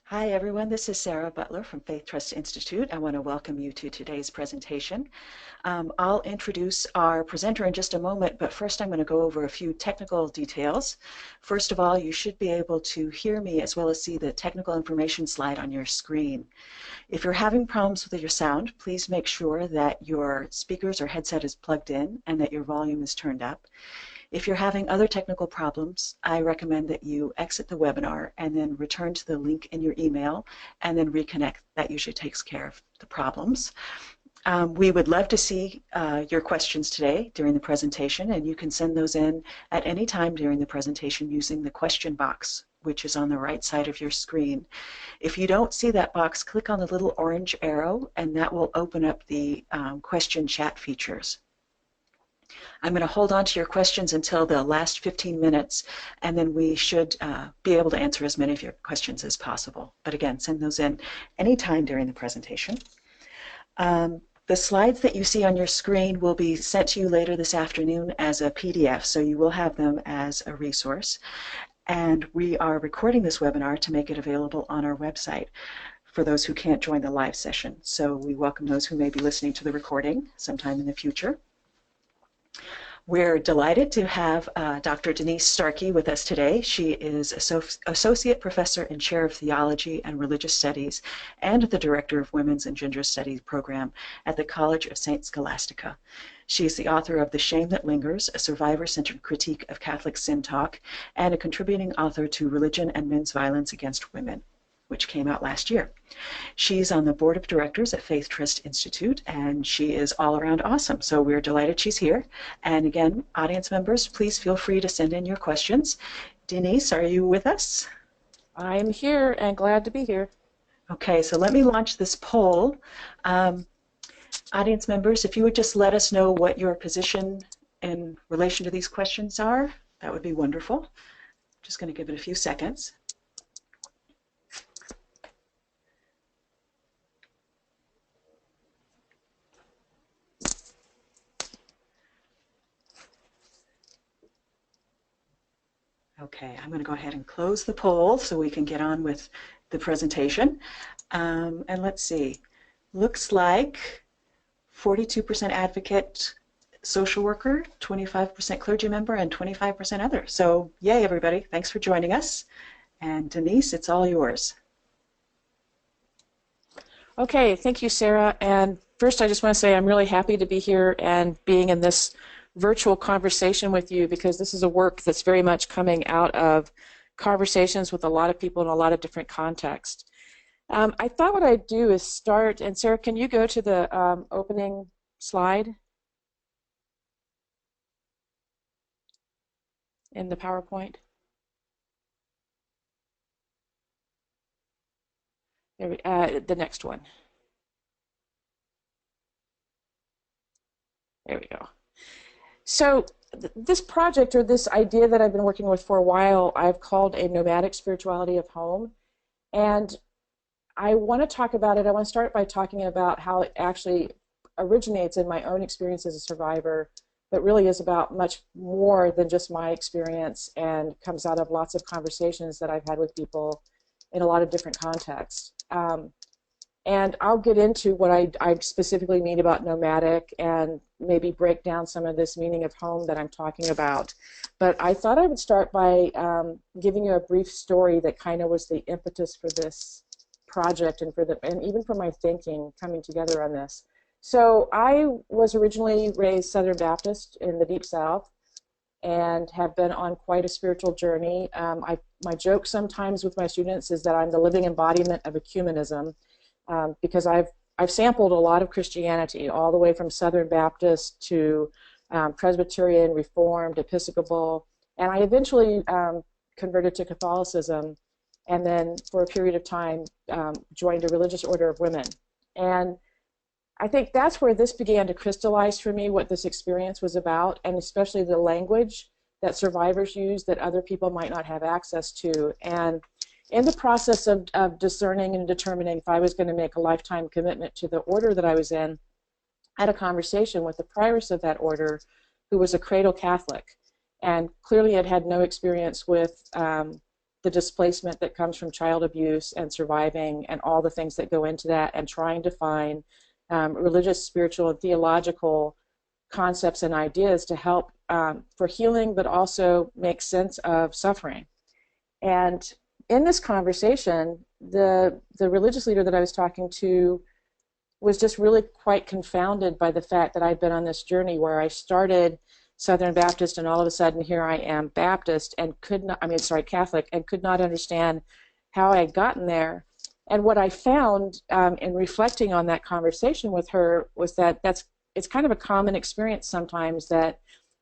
Hi everyone, this is Sarah Butler from Faith Trust Institute. I want to welcome you to today's presentation. I'll introduce our presenter in just a moment, but first I'm going to go over a few technical details. First of all, you should be able to hear me as well as see the technical information slide on your screen. If you're having problems with your sound, please make sure that your speakers or headset is plugged in and that your volume is turned up. If you're having other technical problems, I recommend that you exit the webinar and then return to the link in your email and then reconnect. That usually takes care of the problems. We would love to see your questions today during the presentation, and you can send those in at any time during the presentation using the question box, which is on the right side of your screen. If you don't see that box, click on the little orange arrow, and that will open up the question chat features. I'm going to hold on to your questions until the last 15 minutes, and then we should be able to answer as many of your questions as possible. But again, send those in anytime during the presentation. The slides that you see on your screen will be sent to you later this afternoon as a PDF, so you will have them as a resource. And we are recording this webinar to make it available on our website for those who can't join the live session. So we welcome those who may be listening to the recording sometime in the future. We're delighted to have Dr. Denise Starkey with us today. She is Associate Professor and Chair of Theology and Religious Studies and the Director of Women's and Gender Studies Program at the College of St. Scholastica. She is the author of The Shame That Lingers, a survivor-centered critique of Catholic sin talk, and a contributing author to Religion and Men's Violence Against Women, which came out last year. She's on the board of directors at Faith Trust Institute, and she is all around awesome. So we're delighted she's here. And again, audience members, please feel free to send in your questions. Denise, are you with us? I'm here and glad to be here. Okay, so let me launch this poll. Audience members, if you would just let us know what your position in relation to these questions are, that would be wonderful. Just going to give it a few seconds. Okay, I'm going to go ahead and close the poll so we can get on with the presentation. And let's see, looks like 42% advocate social worker, 25% clergy member, and 25% other. So yay, everybody. Thanks for joining us. And Denise, it's all yours. Okay, thank you, Sarah. And first, I just want to say I'm really happy to be here and being in this virtual conversation with you, because this is a work that's very much coming out of conversations with a lot of people in a lot of different contexts. I thought what I'd do is start, and Sarah, can you go to the opening slide in the PowerPoint? There the next one. There we go. So this project, or this idea that I've been working with for a while, I've called a nomadic spirituality of home. And I want to talk about it. I want to start by talking about how it actually originates in my own experience as a survivor, but really is about much more than just my experience, and comes out of lots of conversations that I've had with people in a lot of different contexts. And I'll get into what I specifically mean about nomadic, and maybe break down some of this meaning of home that I'm talking about. But I thought I would start by giving you a brief story that kind of was the impetus for this project, and even for my thinking coming together on this. So I was originally raised Southern Baptist in the Deep South, and have been on quite a spiritual journey. My joke sometimes with my students is that I'm the living embodiment of ecumenism, because I've sampled a lot of Christianity, all the way from Southern Baptist to Presbyterian, Reformed, Episcopal, and I eventually converted to Catholicism, and then for a period of time joined a religious order of women. And I think that's where this began to crystallize for me, what this experience was about, and especially the language that survivors use that other people might not have access to. And in the process of discerning and determining if I was going to make a lifetime commitment to the order that I was in, I had a conversation with the prioress of that order, who was a cradle Catholic, and clearly had had no experience with the displacement that comes from child abuse and surviving and all the things that go into that, and trying to find religious, spiritual, and theological concepts and ideas to help for healing, but also make sense of suffering. And in this conversation, the religious leader that I was talking to was just really quite confounded by the fact that I'd been on this journey where I started Southern Baptist, and all of a sudden here I am Baptist, and Catholic, and could not understand how I had gotten there. And what I found in reflecting on that conversation with her was that it's kind of a common experience sometimes, that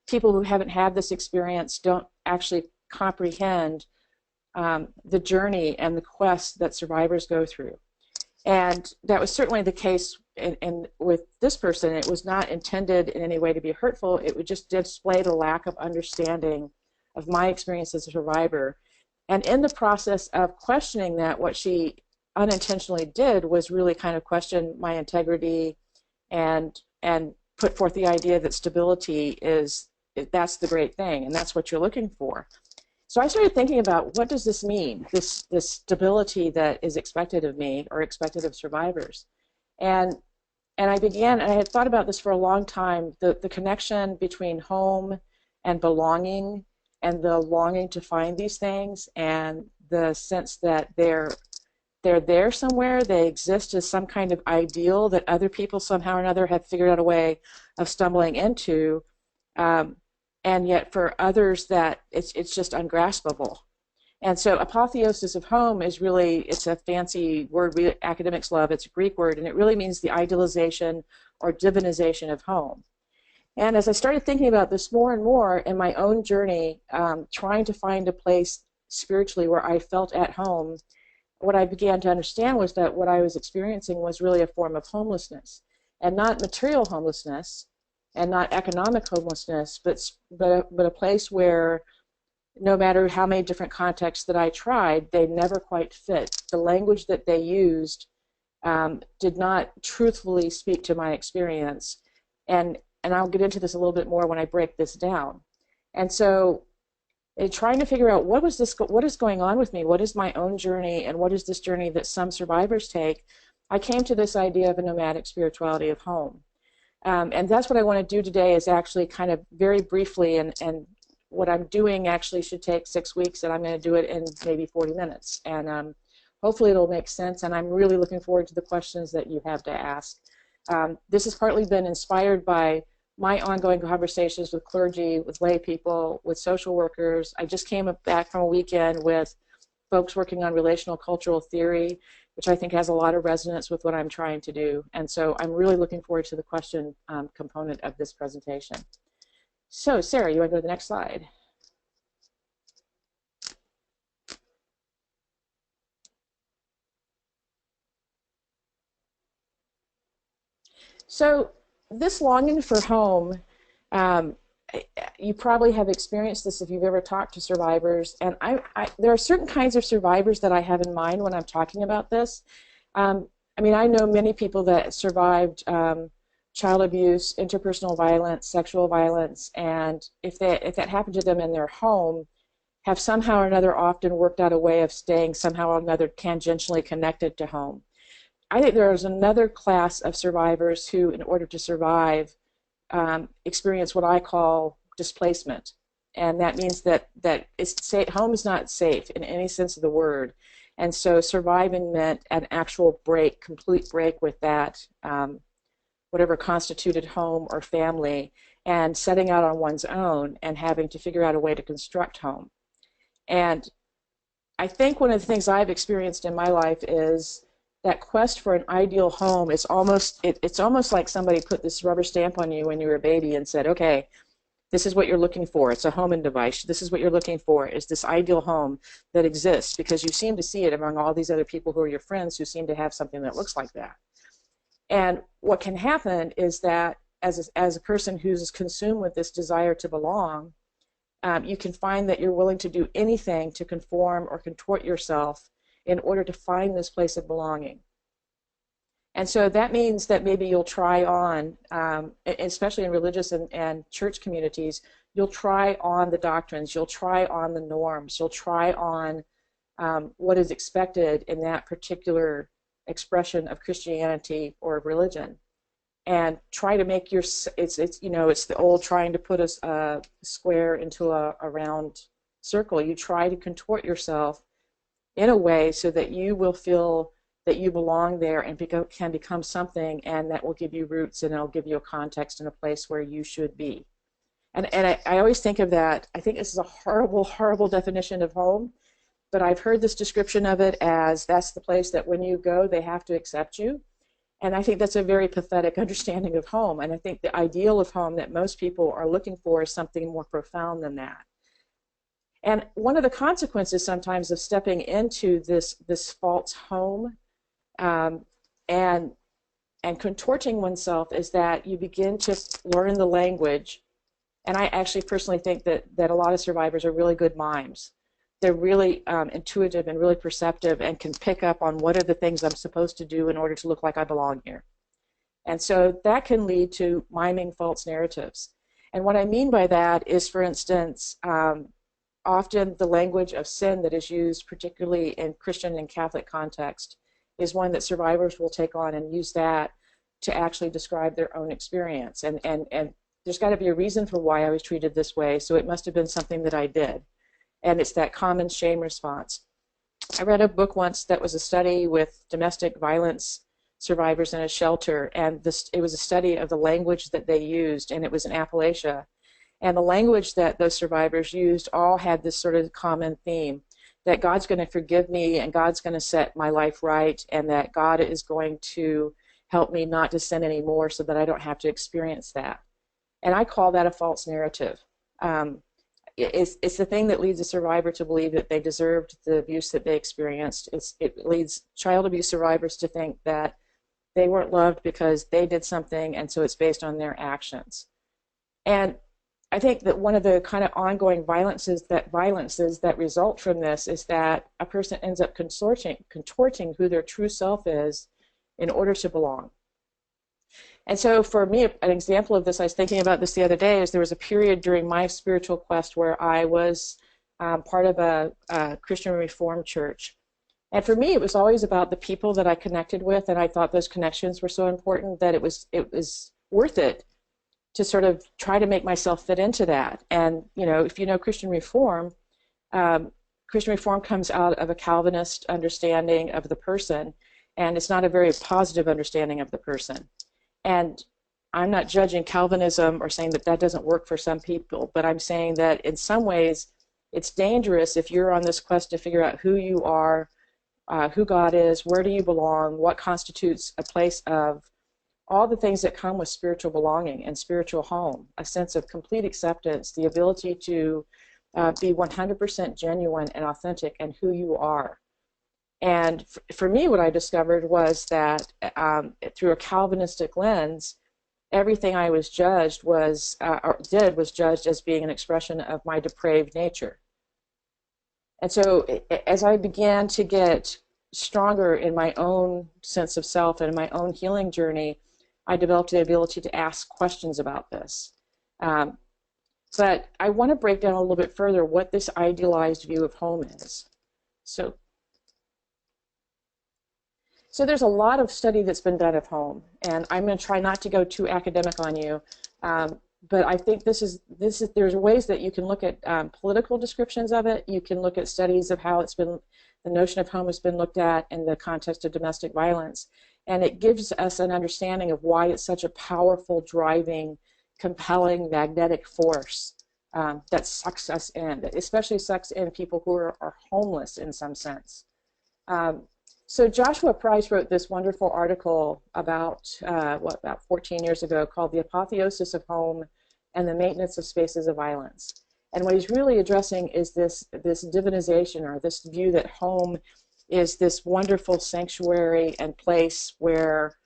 people who haven't had this experience don't actually comprehend the journey and the quest that survivors go through. And that was certainly the case in with this person. It was not intended in any way to be hurtful. It would just display the lack of understanding of my experience as a survivor. And in the process of questioning that, what she unintentionally did was really kind of question my integrity and put forth the idea that stability that's the great thing, and that's what you're looking for. So I started thinking about, what does this mean, this stability that is expected of me or expected of survivors? And I had thought about this for a long time, the connection between home and belonging, and the longing to find these things, and the sense that they're there somewhere, they exist as some kind of ideal that other people somehow or another have figured out a way of stumbling into. And yet for others that it's just ungraspable. And so apotheosis of home is really, it's a fancy word we academics love. It's a Greek word, and it really means the idealization or divinization of home. And as I started thinking about this more and more in my own journey, trying to find a place spiritually where I felt at home, what I began to understand was that what I was experiencing was really a form of homelessness, and not material homelessness, and not economic homelessness, but a place where no matter how many different contexts that I tried, they never quite fit. The language that they used did not truthfully speak to my experience. And I'll get into this a little bit more when I break this down. And so trying to figure out what is going on with me, what is my own journey, and what is this journey that some survivors take, I came to this idea of a nomadic spirituality of home. And that's what I want to do today, is actually kind of very briefly, and what I'm doing actually should take 6 weeks, and I'm going to do it in maybe 40 minutes. And hopefully it'll make sense, and I'm really looking forward to the questions that you have to ask. This has partly been inspired by my ongoing conversations with clergy, with lay people, with social workers. I just came back from a weekend with folks working on relational cultural theory, which I think has a lot of resonance with what I'm trying to do. And so I'm really looking forward to the question component of this presentation. So Sarah, you want to go to the next slide? So this longing for home, you probably have experienced this if you've ever talked to survivors, and there are certain kinds of survivors that I have in mind when I'm talking about this. I mean, I know many people that survived child abuse, interpersonal violence, sexual violence, and if that happened to them in their home, have somehow or another often worked out a way of staying somehow or another tangentially connected to home. I think there is another class of survivors who, in order to survive, experience what I call displacement. And that means that home is not safe in any sense of the word. And so surviving meant an actual break, complete break with that, whatever constituted home or family, and setting out on one's own and having to figure out a way to construct home. And I think one of the things I've experienced in my life is that quest for an ideal home is it's almost like somebody put this rubber stamp on you when you were a baby and said, okay, this is what you're looking for. It's a homing device. This is what you're looking for, is this ideal home that exists, because you seem to see it among all these other people who are your friends who seem to have something that looks like that. And what can happen is that as a person who's consumed with this desire to belong, you can find that you're willing to do anything to conform or contort yourself in order to find this place of belonging. And so that means that maybe you'll try on, especially in religious and church communities, you'll try on the doctrines, you'll try on the norms, you'll try on what is expected in that particular expression of Christianity or religion, and try to make your it's the old trying to put a square into a round circle. You try to contort yourself in a way so that you will feel that you belong there and can become something, and that will give you roots, and it'll give you a context and a place where you should be. And I always think of that. I think this is a horrible, horrible definition of home, but I've heard this description of it as that's the place that when you go, they have to accept you. And I think that's a very pathetic understanding of home. And I think the ideal of home that most people are looking for is something more profound than that. And one of the consequences sometimes of stepping into this false home and contorting oneself is that you begin to learn the language. And I actually personally think that a lot of survivors are really good mimes. They're really intuitive and really perceptive and can pick up on what are the things I'm supposed to do in order to look like I belong here. And so that can lead to miming false narratives. And what I mean by that is, for instance, often the language of sin that is used, particularly in Christian and Catholic context, is one that survivors will take on and use that to actually describe their own experience. And there's got to be a reason for why I was treated this way, so it must have been something that I did. And it's that common shame response. I read a book once that was a study with domestic violence survivors in a shelter, and it was a study of the language that they used, and it was in Appalachia. And the language that those survivors used all had this sort of common theme, that God's going to forgive me, and God's going to set my life right, and that God is going to help me not to sin anymore so that I don't have to experience that. And I call that a false narrative. It's the thing that leads a survivor to believe that they deserved the abuse that they experienced. It leads child abuse survivors to think that they weren't loved because they did something, and so it's based on their actions. And I think that one of the kind of ongoing violences that result from this is that a person ends up contorting who their true self is in order to belong. And so for me, an example of this, I was thinking about this the other day, is there was a period during my spiritual quest where I was part of a Christian Reformed church. And for me, it was always about the people that I connected with, and I thought those connections were so important that it was worth it to sort of try to make myself fit into that. And, if you know Christian Reform comes out of a Calvinist understanding of the person, and it's not a very positive understanding of the person. And I'm not judging Calvinism or saying that that doesn't work for some people, but I'm saying that in some ways it's dangerous if you're on this quest to figure out who you are, who God is, where do you belong, what constitutes a place of all the things that come with spiritual belonging and spiritual home, a sense of complete acceptance, the ability to be 100% genuine and authentic and who you are. And for me, what I discovered was that through a Calvinistic lens, everything I was judged was judged as being an expression of my depraved nature. And so as I began to get stronger in my own sense of self and in my own healing journey, I developed the ability to ask questions about this. But I want to break down a little bit further what this idealized view of home is. So there's a lot of study that's been done of home, and I'm going to try not to go too academic on you, but I think there's ways that you can look at political descriptions of it. You can look at studies of how the notion of home has been looked at in the context of domestic violence, and it gives us an understanding of why it's such a powerful, driving, compelling, magnetic force that sucks us in, that especially sucks in people who are homeless in some sense. So Joshua Price wrote this wonderful article about 14 years ago called The Apotheosis of Home and the Maintenance of Spaces of Violence. And what he's really addressing is this divinization, or this view that home is this wonderful sanctuary and place where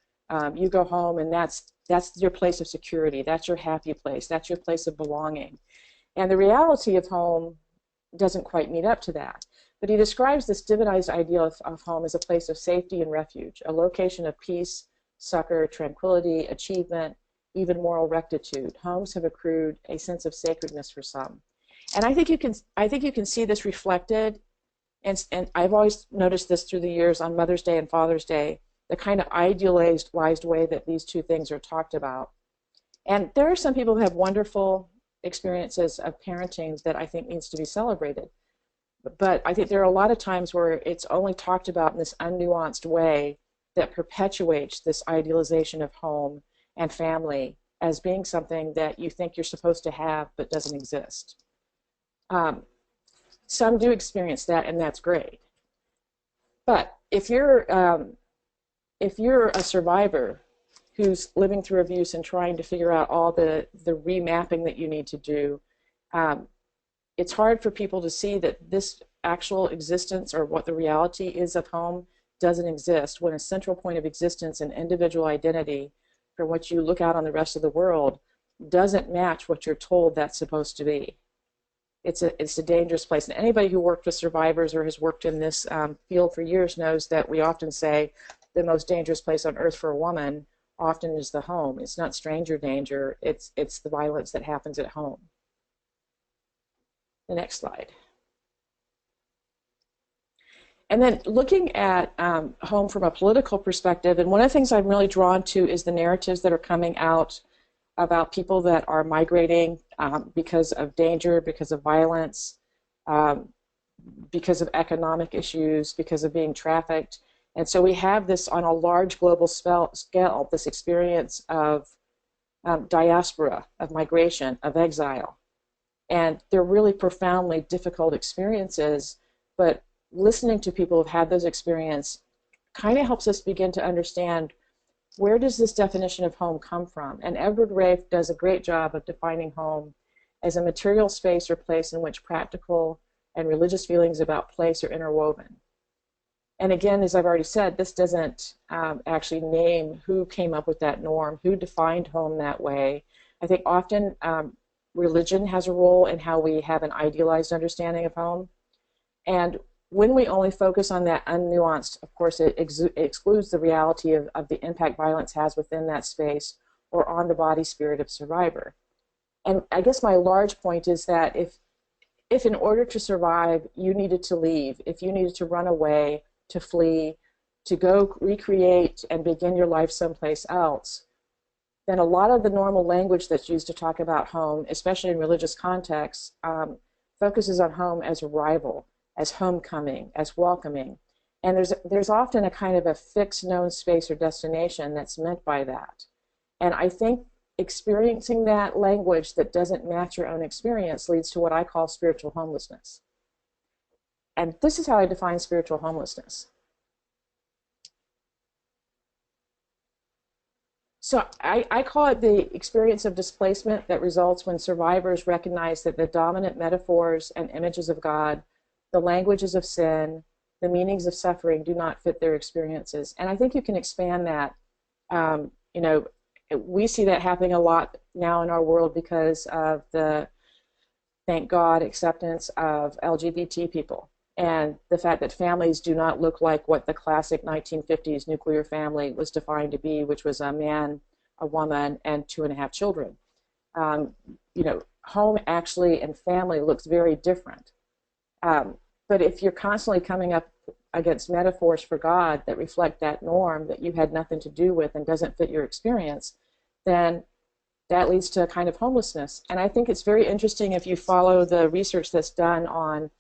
you go home and that's your place of security, that's your happy place, that's your place of belonging. And the reality of home doesn't quite meet up to that. But he describes this divinized ideal of home as a place of safety and refuge, a location of peace, succor, tranquility, achievement, even moral rectitude. Homes have accrued a sense of sacredness for some. And I think you can see this reflected And I've always noticed this through the years on Mother's Day and Father's Day, the kind of idealized way that these two things are talked about. And there are some people who have wonderful experiences of parenting that I think needs to be celebrated. But I think there are a lot of times where it's only talked about in this unnuanced way that perpetuates this idealization of home and family as being something that you think you're supposed to have but doesn't exist. Some do experience that, and that's great. But if you're a survivor who's living through abuse and trying to figure out all the remapping that you need to do, it's hard for people to see that this actual existence or what the reality is of home doesn't exist when a central point of existence and individual identity from which you look out on the rest of the world doesn't match what you're told that's supposed to be. It's a dangerous place. And anybody who worked with survivors or has worked in this field for years knows that we often say the most dangerous place on earth for a woman often is the home. It's not stranger danger, it's the violence that happens at home. The next slide. And then looking at home from a political perspective, and one of the things I'm really drawn to is the narratives that are coming out about people that are migrating because of danger, because of violence, because of economic issues, because of being trafficked. And so we have this on a large global scale, this experience of diaspora, of migration, of exile. And they're really profoundly difficult experiences, but listening to people who've had those experiences kind of helps us begin to understand, where does this definition of home come from? And Edward Rafe does a great job of defining home as a material space or place in which practical and religious feelings about place are interwoven. And again, as I've already said, this doesn't actually name who came up with that norm, who defined home that way. I think often religion has a role in how we have an idealized understanding of home. And when we only focus on that unnuanced, of course, it excludes the reality of the impact violence has within that space or on the body spirit of survivor. And I guess my large point is that if in order to survive, you needed to leave, if you needed to run away, to flee, to go recreate and begin your life someplace else, then a lot of the normal language that's used to talk about home, especially in religious contexts, focuses on home as arrival, as homecoming, as welcoming. And there's often a kind of a fixed known space or destination that's meant by that. And I think experiencing that language that doesn't match your own experience leads to what I call spiritual homelessness. And this is how I define spiritual homelessness. So I call it the experience of displacement that results when survivors recognize that the dominant metaphors and images of God, the languages of sin, the meanings of suffering do not fit their experiences. And I think you can expand that. You know, we see that happening a lot now in our world because of the, thank God, acceptance of LGBT people and the fact that families do not look like what the classic 1950s nuclear family was defined to be, which was a man, a woman, and 2.5 children. You know, home actually and family looks very different. But if you're constantly coming up against metaphors for God that reflect that norm that you had nothing to do with and doesn't fit your experience, then that leads to a kind of homelessness. And I think it's very interesting if you follow the research that's done on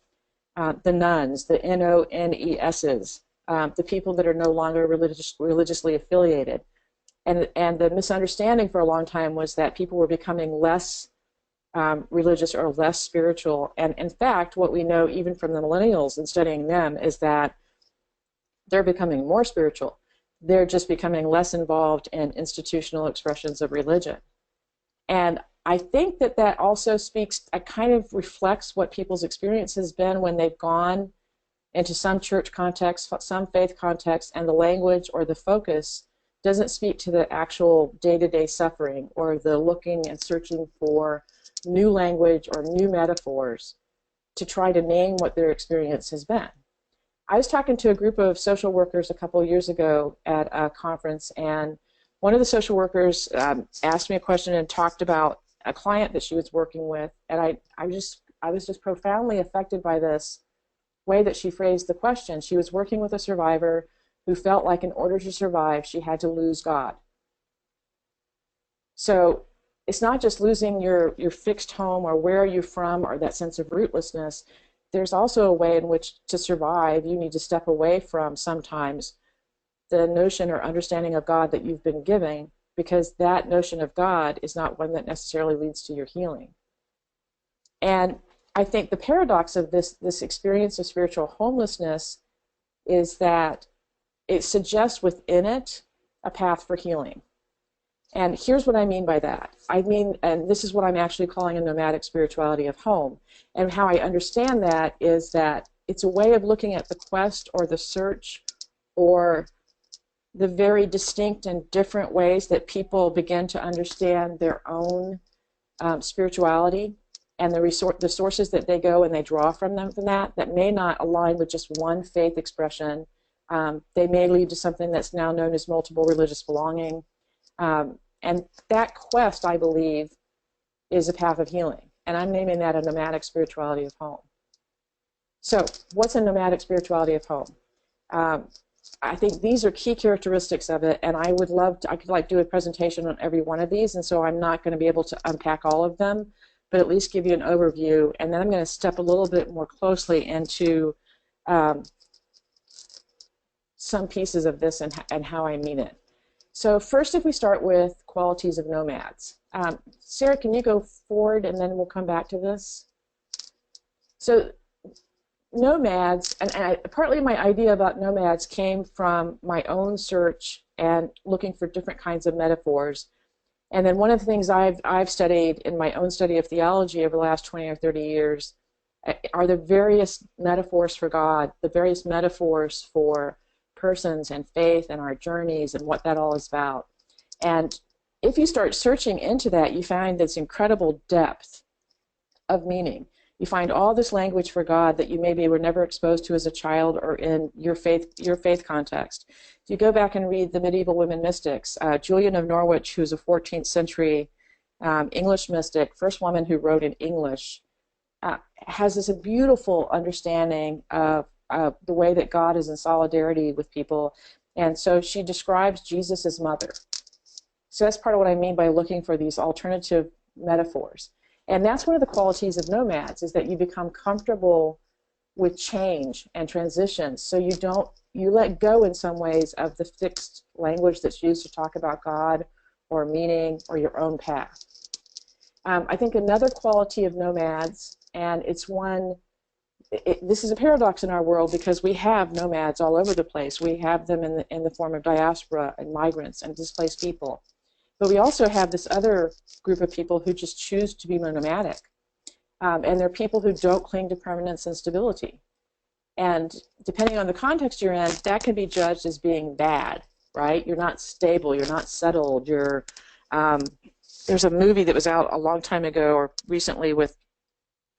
the nuns, the NONESs, the people that are no longer religiously affiliated. And the misunderstanding for a long time was that people were becoming less religious or less spiritual. And in fact, what we know even from the millennials and studying them is that they're becoming more spiritual. They're just becoming less involved in institutional expressions of religion. And I think that that also speaks, it kind of reflects what people's experience has been when they've gone into some church context, some faith context, and the language or the focus doesn't speak to the actual day-to-day suffering or the looking and searching for new language or new metaphors to try to name what their experience has been. I was talking to a group of social workers a couple of years ago at a conference, and one of the social workers asked me a question and talked about a client that she was working with, and I was just profoundly affected by this way that she phrased the question. She was working with a survivor who felt like in order to survive, she had to lose God. So it's not just losing your fixed home or where are you from or that sense of rootlessness. There's also a way in which to survive, you need to step away from sometimes the notion or understanding of God that you've been given, because that notion of God is not one that necessarily leads to your healing. And I think the paradox of this experience of spiritual homelessness is that it suggests within it a path for healing. And here's what I mean by that. I mean, and this is what I'm actually calling a nomadic spirituality of home. And how I understand that is that it's a way of looking at the quest or the search or the very distinct and different ways that people begin to understand their own spirituality and the sources that they go and they draw from that may not align with just one faith expression. They may lead to something that's now known as multiple religious belonging. And that quest, I believe, is a path of healing. And I'm naming that a nomadic spirituality of home. So what's a nomadic spirituality of home? I think these are key characteristics of it, and I could like do a presentation on every one of these, and so I'm not going to be able to unpack all of them, but at least give you an overview, and then I'm going to step a little bit more closely into some pieces of this and how I mean it. So first, if we start with qualities of nomads. Sarah, can you go forward, and then we'll come back to this? So nomads, and partly my idea about nomads came from my own search and looking for different kinds of metaphors. And then one of the things I've studied in my own study of theology over the last 20 or 30 years are the various metaphors for God, the various metaphors for persons and faith and our journeys and what that all is about. And if you start searching into that, you find this incredible depth of meaning. You find all this language for God that you maybe were never exposed to as a child or in your faith context. If you go back and read the medieval women mystics, Julian of Norwich, who's a 14th century English mystic, first woman who wrote in English, has this beautiful understanding of the way that God is in solidarity with people. And so she describes Jesus as mother. So that's part of what I mean by looking for these alternative metaphors. And that's one of the qualities of nomads, is that you become comfortable with change and transitions. So you let go in some ways of the fixed language that's used to talk about God or meaning or your own path. I think another quality of nomads, and it's one, this is a paradox in our world because we have nomads all over the place. We have them in the form of diaspora and migrants and displaced people. But we also have this other group of people who just choose to be nomadic. And they're people who don't cling to permanence and stability. And depending on the context you're in, that can be judged as being bad, right? You're not stable, you're not settled. There's a movie that was out a long time ago or recently with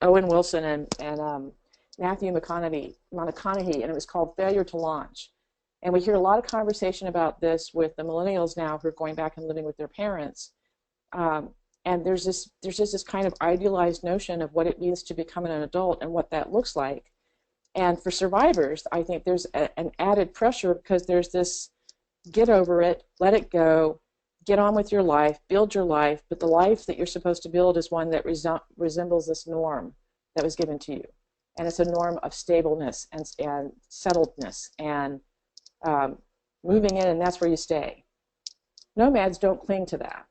Owen Wilson and Matthew McConaughey, and it was called Failure to Launch. And we hear a lot of conversation about this with the millennials now who are going back and living with their parents. And there's just this kind of idealized notion of what it means to become an adult and what that looks like. And for survivors, I think there's an added pressure because there's this get over it, let it go, get on with your life, build your life, but the life that you're supposed to build is one that resembles this norm that was given to you. And it's a norm of stableness and settledness and moving in, and that's where you stay. Nomads don't cling to that.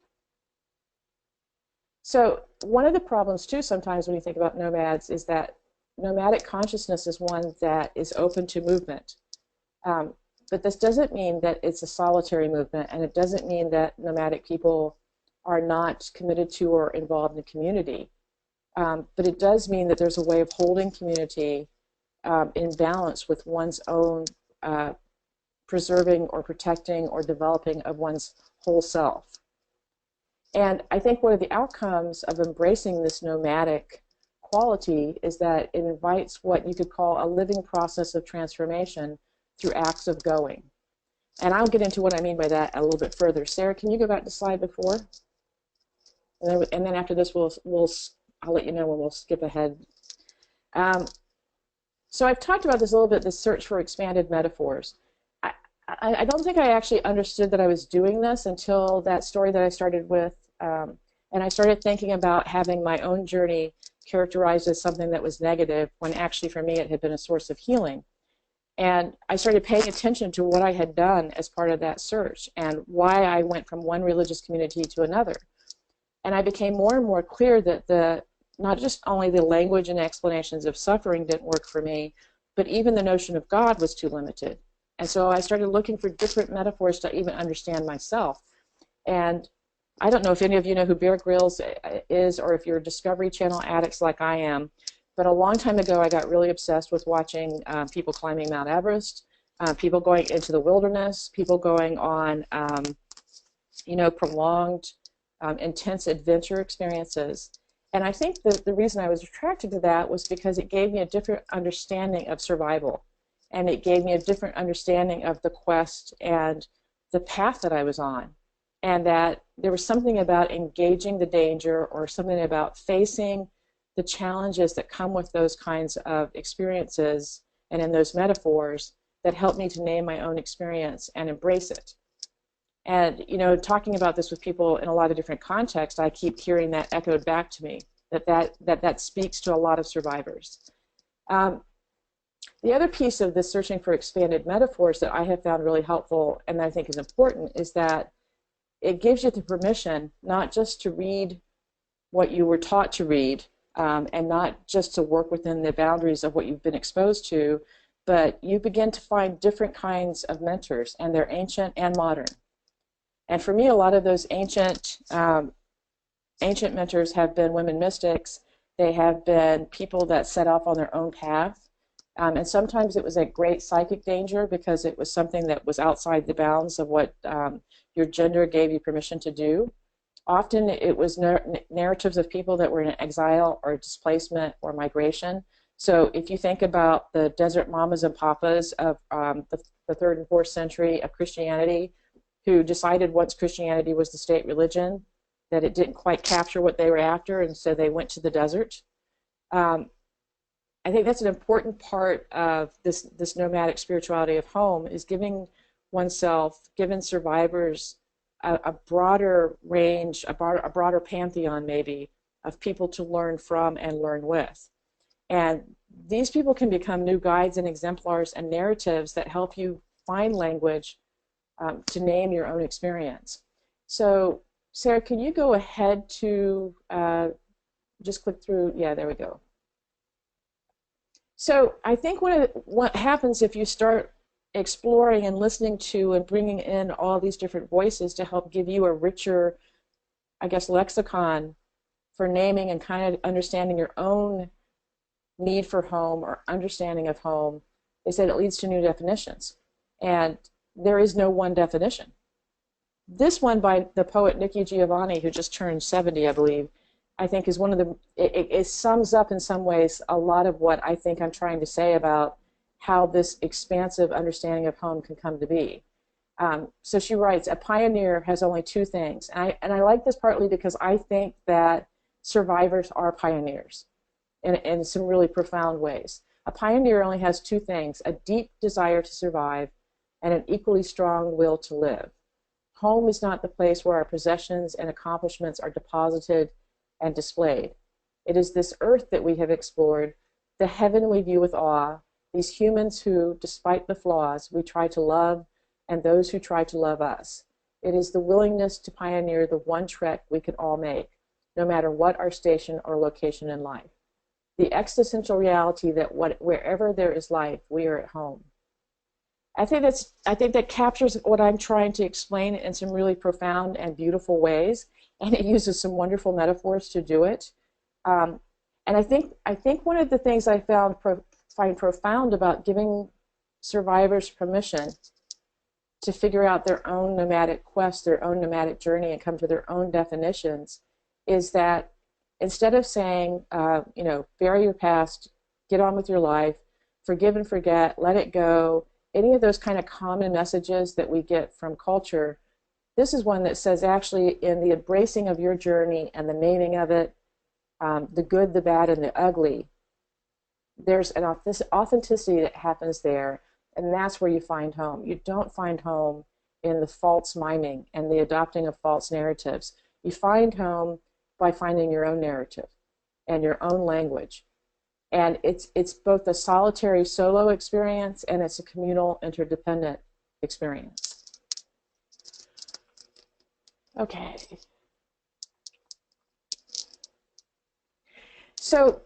So one of the problems too sometimes when you think about nomads is that nomadic consciousness is one that is open to movement. But this doesn't mean that it's a solitary movement, and it doesn't mean that nomadic people are not committed to or involved in a community. But it does mean that there's a way of holding community in balance with one's own preserving or protecting or developing of one's whole self. And I think one of the outcomes of embracing this nomadic quality is that it invites what you could call a living process of transformation through acts of going. And I'll get into what I mean by that a little bit further. Sarah, can you go back to slide before? And then after this, I'll let you know when we'll skip ahead. So I've talked about this a little bit, this search for expanded metaphors. I, I don't think I actually understood that I was doing this until that story that I started with. And I started thinking about having my own journey characterized as something that was negative, when actually for me it had been a source of healing. And I started paying attention to what I had done as part of that search and why I went from one religious community to another. And I became more and more clear that not just only the language and explanations of suffering didn't work for me, but even the notion of God was too limited. And so I started looking for different metaphors to even understand myself. And I don't know if any of you know who Bear Grylls is, or if you're Discovery Channel addicts like I am, but a long time ago I got really obsessed with watching people climbing Mount Everest, people going into the wilderness, people going on prolonged, intense adventure experiences. And I think the reason I was attracted to that was because it gave me a different understanding of survival. And it gave me a different understanding of the quest and the path that I was on. And that there was something about engaging the danger, or something about facing the challenges that come with those kinds of experiences and in those metaphors, that helped me to name my own experience and embrace it. And, talking about this with people in a lot of different contexts, I keep hearing that echoed back to me, that speaks to a lot of survivors. The other piece of this searching for expanded metaphors that I have found really helpful, and I think is important, is that it gives you the permission not just to read what you were taught to read, and not just to work within the boundaries of what you've been exposed to, but you begin to find different kinds of mentors, and they're ancient and modern. And for me, a lot of those ancient mentors have been women mystics. They have been people that set off on their own path. And sometimes it was a great psychic danger, because it was something that was outside the bounds of what your gender gave you permission to do. Often it was narratives of people that were in exile or displacement or migration. So if you think about the desert mamas and papas of the 3rd and 4th century of Christianity, who decided once Christianity was the state religion that it didn't quite capture what they were after, and so they went to the desert. I think that's an important part of this nomadic spirituality of home, is giving oneself, giving survivors a broader range, a broader pantheon maybe, of people to learn from and learn with. And these people can become new guides and exemplars and narratives that help you find language to name your own experience. So Sarah, can you go ahead to just click through? Yeah, there we go. So I think what happens if you start exploring and listening to and bringing in all these different voices to help give you a richer, I guess, lexicon for naming and kind of understanding your own need for home or understanding of home, they said it leads to new definitions. And there is no one definition. This one by the poet Nikki Giovanni, who just turned 70, I believe, I think is one of the, it sums up in some ways a lot of what I think I'm trying to say about how this expansive understanding of home can come to be. So she writes, a pioneer has only two things. And I like this partly because I think that survivors are pioneers in some really profound ways. A pioneer only has two things: a deep desire to survive and an equally strong will to live. Home is not the place where our possessions and accomplishments are deposited and displayed. It is this earth that we have explored, the heaven we view with awe, these humans who, despite the flaws, we try to love, and those who try to love us. It is the willingness to pioneer the one trek we can all make, no matter what our station or location in life. The existential reality that wherever there is life, we are at home. I think that captures what I'm trying to explain in some really profound and beautiful ways, and it uses some wonderful metaphors to do it. And I think one of the things I find profound about giving survivors permission to figure out their own nomadic quest, their own nomadic journey, and come to their own definitions, is that instead of saying, bury your past, get on with your life, forgive and forget, let it go, any of those kind of common messages that we get from culture, this is one that says, actually, in the embracing of your journey and the naming of it, the good, the bad, and the ugly, there's an authenticity that happens there, and that's where you find home. You don't find home in the false miming and the adopting of false narratives. You find home by finding your own narrative and your own language. And it's both a solitary solo experience and it's a communal interdependent experience. Okay. So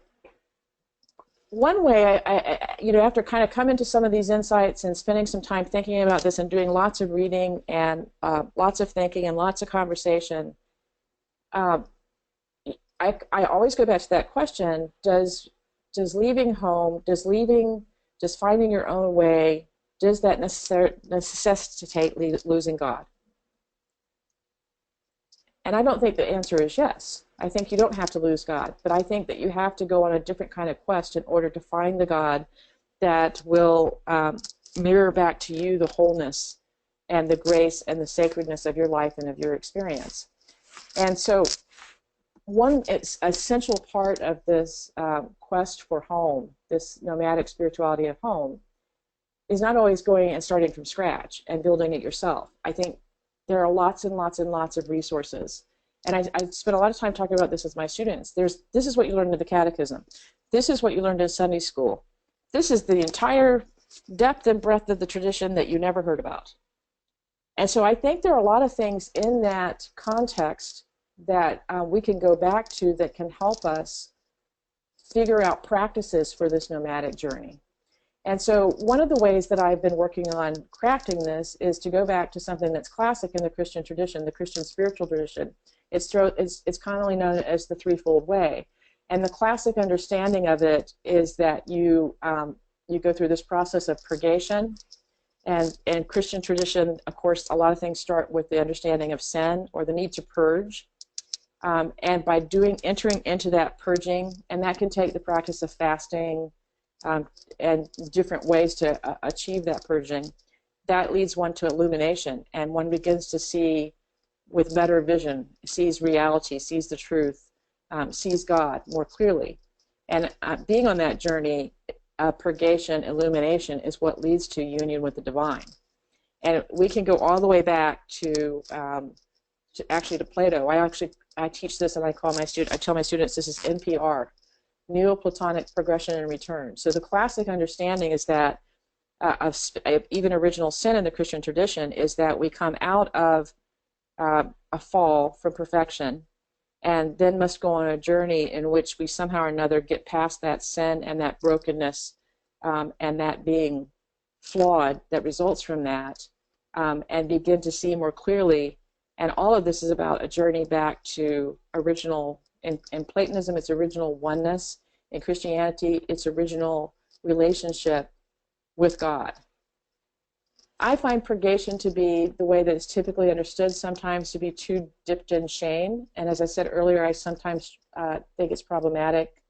one way after kind of coming to some of these insights and spending some time thinking about this and doing lots of reading and lots of thinking and lots of conversation, I always go back to that question: does leaving home, does finding your own way, does that necessitate losing God? And I don't think the answer is yes. I think you don't have to lose God, but I think that you have to go on a different kind of quest in order to find the God that will mirror back to you the wholeness and the grace and the sacredness of your life and of your experience. And so one essential part of this quest for home, this nomadic spirituality of home, is not always going and starting from scratch and building it yourself. I think there are lots and lots and lots of resources. And I spent a lot of time talking about this with my students. This is what you learned in the catechism. This is what you learned in Sunday school. This is the entire depth and breadth of the tradition that you never heard about. And so I think there are a lot of things in that context that we can go back to that can help us figure out practices for this nomadic journey. And so one of the ways that I've been working on crafting this is to go back to something that's classic in the Christian tradition, the Christian spiritual tradition. It's commonly known as the threefold way. And the classic understanding of it is that you go through this process of purgation. And in Christian tradition, of course, a lot of things start with the understanding of sin or the need to purge. And by entering into that purging, and that can take the practice of fasting, and different ways to achieve that purging, that leads one to illumination, and one begins to see with better vision, sees reality, sees the truth, sees God more clearly. And being on that journey, purgation, illumination is what leads to union with the divine. And we can go all the way back to Plato. I teach this, and I tell my students this is NPR. Neoplatonic progression and return. So the classic understanding is that of even original sin in the Christian tradition is that we come out of a fall from perfection and then must go on a journey in which we somehow or another get past that sin and that brokenness and that being flawed that results from that and begin to see more clearly. And all of this is about a journey back to original. In Platonism, it's original oneness. In Christianity, it's original relationship with God. I find purgation to be the way that it's typically understood, sometimes to be too dipped in shame. And as I said earlier, I sometimes think it's problematic.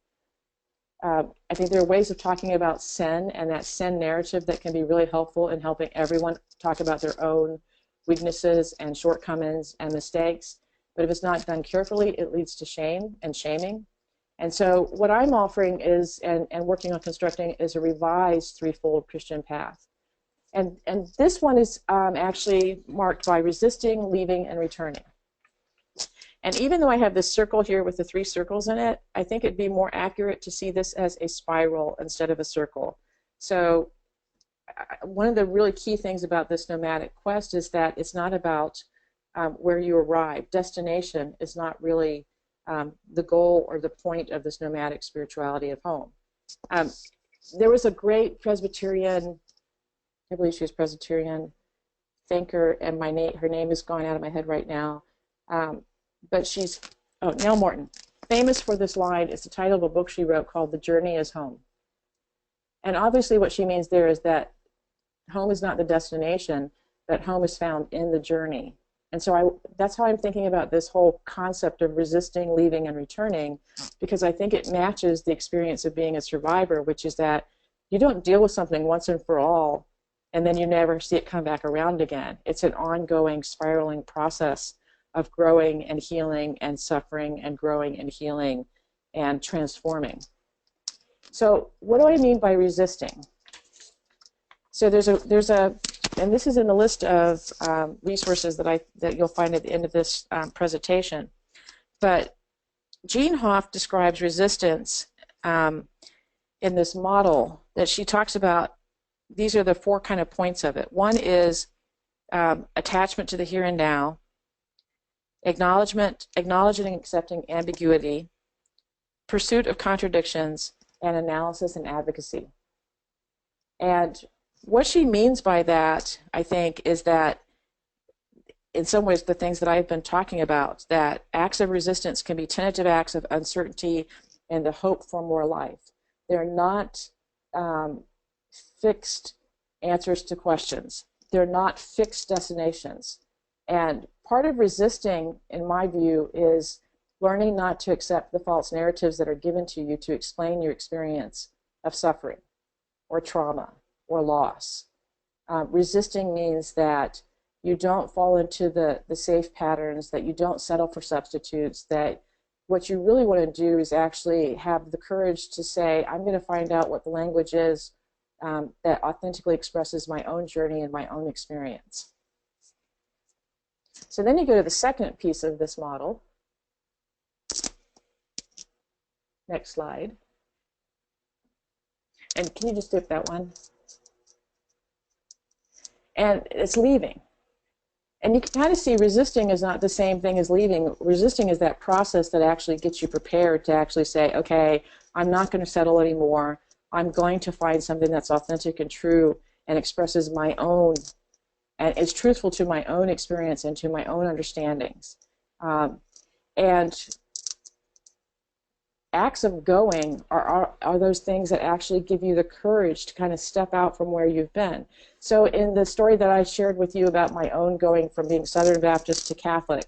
I think there are ways of talking about sin and that sin narrative that can be really helpful in helping everyone talk about their own weaknesses and shortcomings and mistakes. But if it's not done carefully, it leads to shame and shaming. And so what I'm offering is, and working on constructing, is a revised threefold Christian path. And this one is actually marked by resisting, leaving, and returning. And even though I have this circle here with the 3 circles in it, I think it'd be more accurate to see this as a spiral instead of a circle. So one of the really key things about this nomadic quest is that it's not about where you arrive. Destination is not really the goal or the point of this nomadic spirituality of home. There was a great Presbyterian, I believe she was Presbyterian thinker, and her name is gone out of my head right now, but she's, Nell Morton, famous for this line. It's the title of a book she wrote called The Journey is Home. And obviously what she means there is that home is not the destination, but home is found in the journey. And so that's how I'm thinking about this whole concept of resisting, leaving, and returning, because I think it matches the experience of being a survivor, which is that you don't deal with something once and for all, and then you never see it come back around again. It's an ongoing, spiraling process of growing and healing and suffering and growing and healing and transforming. So what do I mean by resisting? So and this is in the list of resources that you'll find at the end of this presentation. But Jean Hoff describes resistance in this model that she talks about. These are the 4 kind of points of it. One is attachment to the here and now, acknowledging and accepting ambiguity, pursuit of contradictions, and analysis and advocacy. And what she means by that, I think, is that in some ways the things that I've been talking about, that acts of resistance can be tentative acts of uncertainty and the hope for more life. They're not fixed answers to questions. They're not fixed destinations. And part of resisting, in my view, is learning not to accept the false narratives that are given to you to explain your experience of suffering or trauma or loss. Resisting means that you don't fall into the safe patterns, that you don't settle for substitutes, that what you really want to do is actually have the courage to say, I'm going to find out what the language is that authentically expresses my own journey and my own experience. So then you go to the second piece of this model. Next slide. And can you just flip that one? And it's leaving. And you can kind of see resisting is not the same thing as leaving. Resisting is that process that actually gets you prepared to actually say, okay, I'm not going to settle anymore. I'm going to find something that's authentic and true and expresses my own, and is truthful to my own experience and to my own understandings. And acts of going are those things that actually give you the courage to kind of step out from where you've been. So in the story that I shared with you about my own going from being Southern Baptist to Catholic,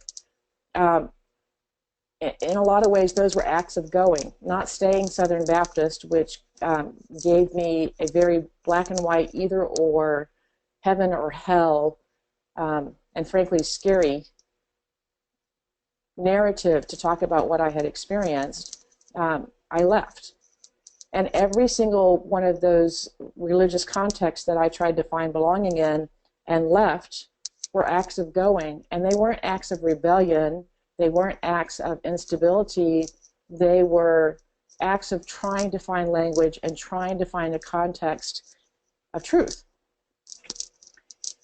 in a lot of ways those were acts of going, not staying Southern Baptist, which gave me a very black and white either or, heaven or hell, and frankly scary narrative to talk about what I had experienced. I left. And every single one of those religious contexts that I tried to find belonging in and left were acts of going. And they weren't acts of rebellion. They weren't acts of instability. They were acts of trying to find language and trying to find a context of truth.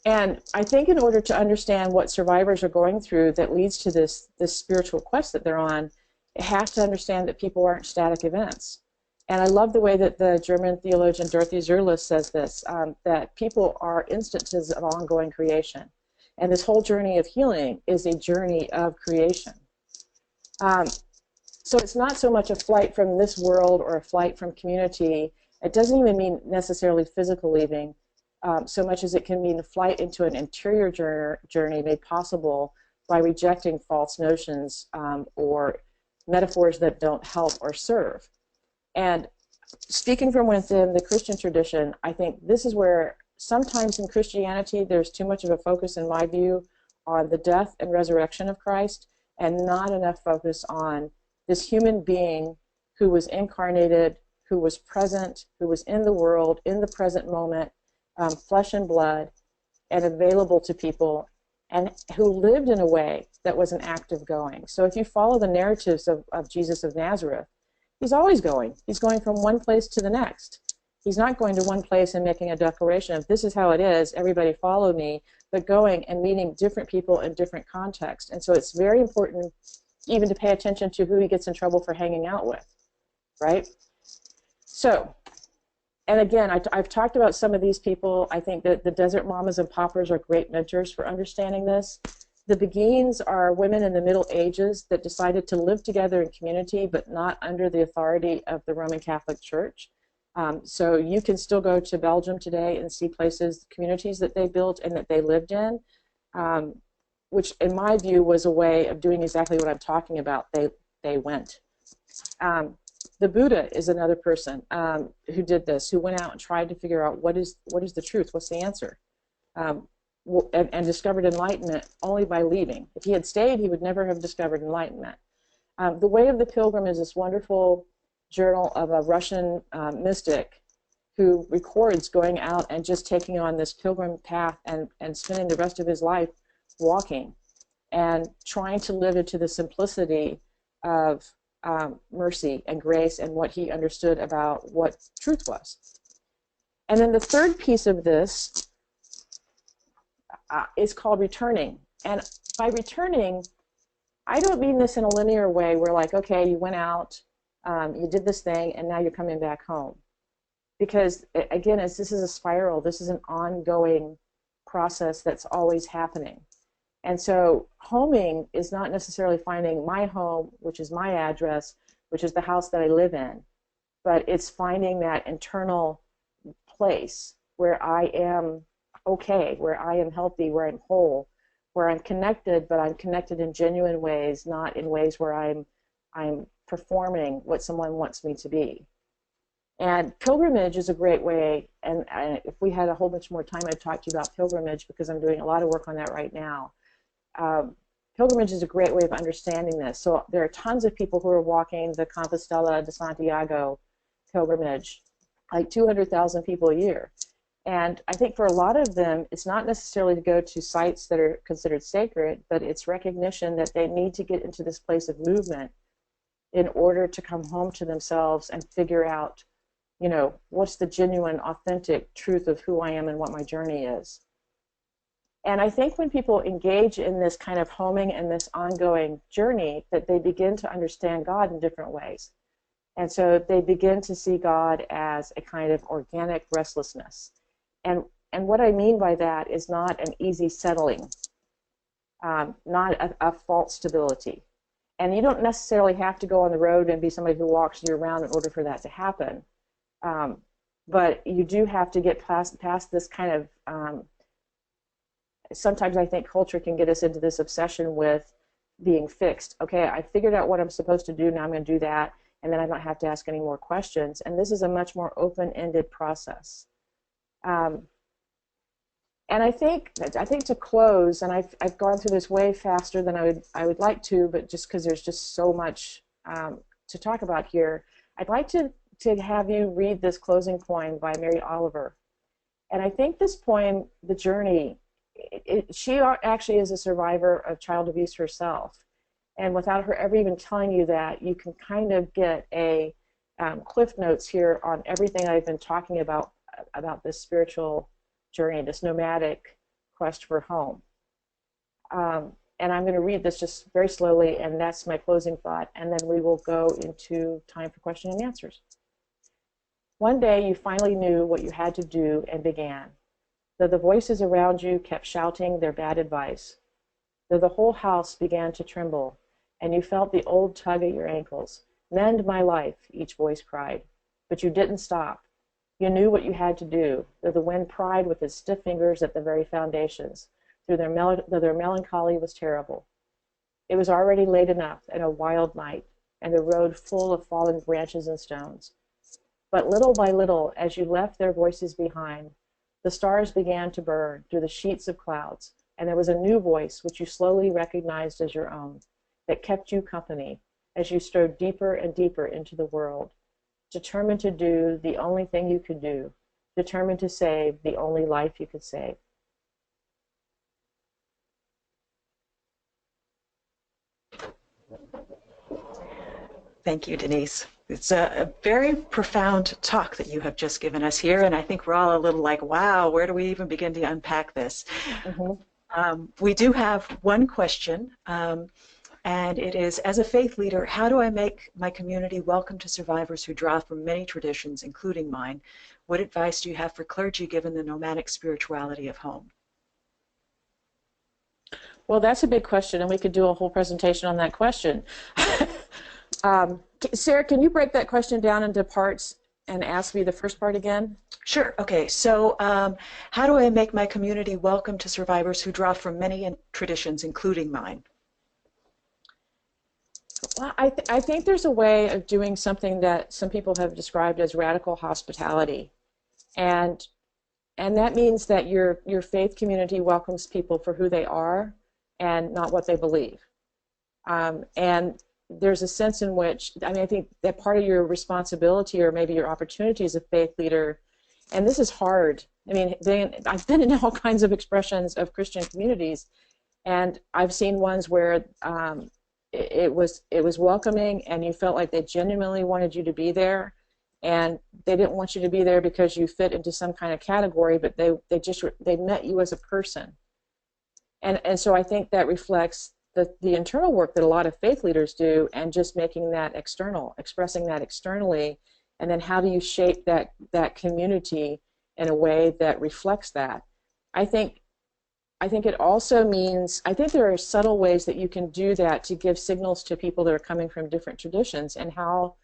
And I think in order to understand what survivors are going through that leads to this spiritual quest that they're on, you have to understand that people aren't static events. And I love the way that the German theologian Dorothy Zurlis says this, that people are instances of ongoing creation. And this whole journey of healing is a journey of creation. So it's not so much a flight from this world or a flight from community. It doesn't even mean necessarily physical leaving, so much as it can mean a flight into an interior journey made possible by rejecting false notions or metaphors that don't help or serve. And speaking from within the Christian tradition, I think this is where sometimes in Christianity there's too much of a focus, in my view, on the death and resurrection of Christ and not enough focus on this human being who was incarnated, who was present, who was in the world, in the present moment, flesh and blood, and available to people, and who lived in a way that was an act of going. So if you follow the narratives of Jesus of Nazareth, he's always going. He's going from one place to the next. He's not going to one place and making a declaration of this is how it is, everybody follow me, but going and meeting different people in different contexts. And so it's very important even to pay attention to who he gets in trouble for hanging out with, right? So, and again, I've talked about some of these people. I think that the Desert Mamas and Paupers are great mentors for understanding this. The Beguines are women in the Middle Ages that decided to live together in community, but not under the authority of the Roman Catholic Church. So you can still go to Belgium today and see places, communities that they built and that they lived in, which in my view was a way of doing exactly what I'm talking about. They went. The Buddha is another person who did this, who went out and tried to figure out what is the truth, what's the answer, and discovered enlightenment only by leaving. If he had stayed, he would never have discovered enlightenment. The Way of the Pilgrim is this wonderful journal of a Russian mystic who records going out and just taking on this pilgrim path and spending the rest of his life walking and trying to live into the simplicity of mercy and grace and what he understood about what truth was. And then the third piece of this is called returning. And by returning, I don't mean this in a linear way where like, okay, you went out, you did this thing, and now you're coming back home. Because again, this is a spiral. This is an ongoing process that's always happening. And so homing is not necessarily finding my home, which is my address, which is the house that I live in, but it's finding that internal place where I am okay, where I am healthy, where I'm whole, where I'm connected, but I'm connected in genuine ways, not in ways where I'm performing what someone wants me to be. And pilgrimage is a great way, and if we had a whole bunch more time, I'd talk to you about pilgrimage because I'm doing a lot of work on that right now. Pilgrimage is a great way of understanding this. So there are tons of people who are walking the Compostela de Santiago pilgrimage, like 200,000 people a year. And I think for a lot of them, it's not necessarily to go to sites that are considered sacred, but it's recognition that they need to get into this place of movement in order to come home to themselves and figure out, you know, what's the genuine, authentic truth of who I am and what my journey is. And I think when people engage in this kind of homing and this ongoing journey, that they begin to understand God in different ways. And so they begin to see God as a kind of organic restlessness. And what I mean by that is not an easy settling, not a false stability. And you don't necessarily have to go on the road and be somebody who walks year-round in order for that to happen. But you do have to get past this kind of, sometimes I think culture can get us into this obsession with being fixed. Okay, I figured out what I'm supposed to do, now I'm going to do that, and then I don't have to ask any more questions. And this is a much more open-ended process. And I think to close, and I've gone through this way faster than I would like to, but just because there's just so much to talk about here, I'd like to have you read this closing poem by Mary Oliver. And I think this poem, The Journey, she actually is a survivor of child abuse herself. And without her ever even telling you that, you can kind of get a cliff notes here on everything I've been talking about this spiritual journey, this nomadic quest for home. And I'm going to read this just very slowly, and that's my closing thought, and then we will go into time for question and answers. One day you finally knew what you had to do and began, though the voices around you kept shouting their bad advice, though the whole house began to tremble, and you felt the old tug at your ankles. Mend my life, each voice cried, but you didn't stop. You knew what you had to do, though the wind pried with its stiff fingers at the very foundations, though their melancholy was terrible. It was already late enough and a wild night, and the road full of fallen branches and stones. But little by little, as you left their voices behind, the stars began to burn through the sheets of clouds, and there was a new voice which you slowly recognized as your own, that kept you company as you strode deeper and deeper into the world, determined to do the only thing you could do, determined to save the only life you could save. Thank you, Denise. It's a very profound talk that you have just given us here, and I think we're all a little like, wow, where do we even begin to unpack this? We do have one question, and it is, as a faith leader, how do I make my community welcome to survivors who draw from many traditions, including mine? What advice do you have for clergy given the nomadic spirituality of home? Well, that's a big question, and we could do a whole presentation on that question. Sarah, can you break that question down into parts and ask me the first part again? Sure. Okay. So how do I make my community welcome to survivors who draw from many traditions, including mine? Well, I think there's a way of doing something that some people have described as radical hospitality. And that means that your faith community welcomes people for who they are and not what they believe. And there's a sense in which, I mean, I think that part of your responsibility or maybe your opportunity as a faith leader, and this is hard. I mean, I've been in all kinds of expressions of Christian communities, and I've seen ones where it was welcoming, and you felt like they genuinely wanted you to be there, and they didn't want you to be there because you fit into some kind of category, but they met you as a person, and so I think that reflects the internal work that a lot of faith leaders do, and just making that external, expressing that externally, and then how do you shape that community in a way that reflects that. I think it also means, I think there are subtle ways that you can do that to give signals to people that are coming from different traditions, and how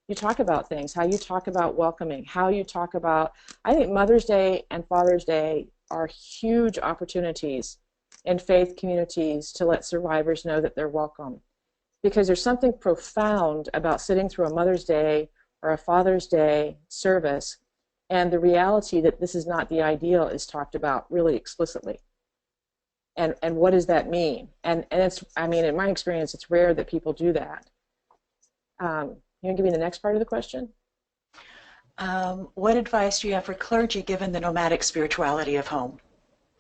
you talk about things, how you talk about welcoming, how you talk about, I think Mother's Day and Father's Day are huge opportunities in faith communities to let survivors know that they're welcome. Because there's something profound about sitting through a Mother's Day or a Father's Day service, and the reality that this is not the ideal is talked about really explicitly. And what does that mean? And it's, I mean, in my experience, it's rare that people do that. You want to give me the next part of the question? What advice do you have for clergy given the nomadic spirituality of home?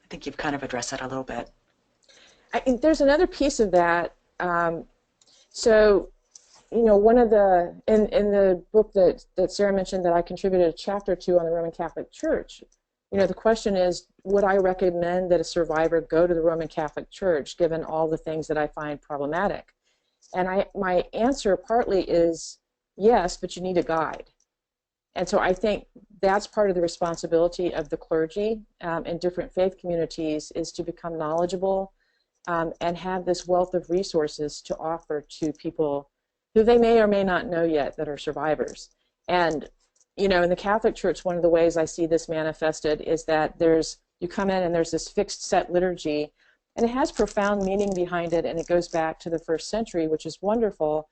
I think you've kind of addressed that a little bit. There's another piece of that. So, you know, one of the, in the book that Sarah mentioned that I contributed a chapter to on the Roman Catholic Church, you know, the question is, would I recommend that a survivor go to the Roman Catholic Church given all the things that I find problematic? And my answer partly is yes, but you need a guide. And so I think that's part of the responsibility of the clergy in different faith communities, is to become knowledgeable and have this wealth of resources to offer to people who they may or may not know yet that are survivors. And, you know, in the Catholic Church, one of the ways I see this manifested is that you come in and there's this fixed set liturgy, and it has profound meaning behind it, and it goes back to the first century, which is wonderful.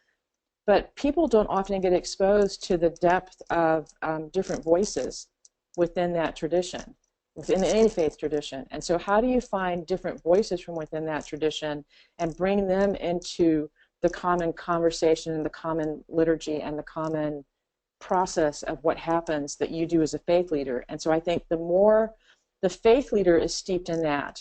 But people don't often get exposed to the depth of different voices within that tradition, within any faith tradition. And so how do you find different voices from within that tradition and bring them into the common conversation and the common liturgy and the common process of what happens that you do as a faith leader? And so I think the more the faith leader is steeped in that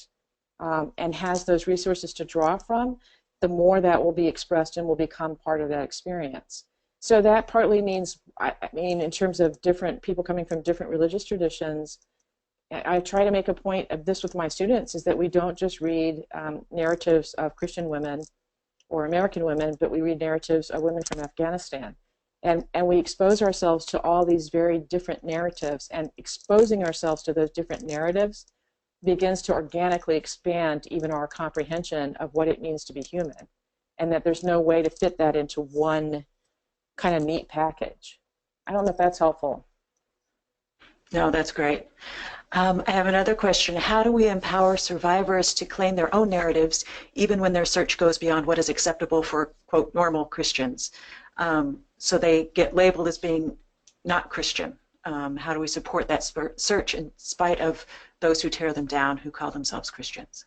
and has those resources to draw from, the more that will be expressed and will become part of that experience. So that partly means, I mean, in terms of different people coming from different religious traditions, I try to make a point of this with my students, is that we don't just read narratives of Christian women or American women, but we read narratives of women from Afghanistan. And we expose ourselves to all these very different narratives, and exposing ourselves to those different narratives begins to organically expand even our comprehension of what it means to be human, and that there's no way to fit that into one kind of neat package. I don't know if that's helpful. No, that's great. I have another question. How do we empower survivors to claim their own narratives, even when their search goes beyond what is acceptable for, quote, normal Christians? So they get labeled as being not Christian. How do we support that search in spite of those who tear them down, who call themselves Christians?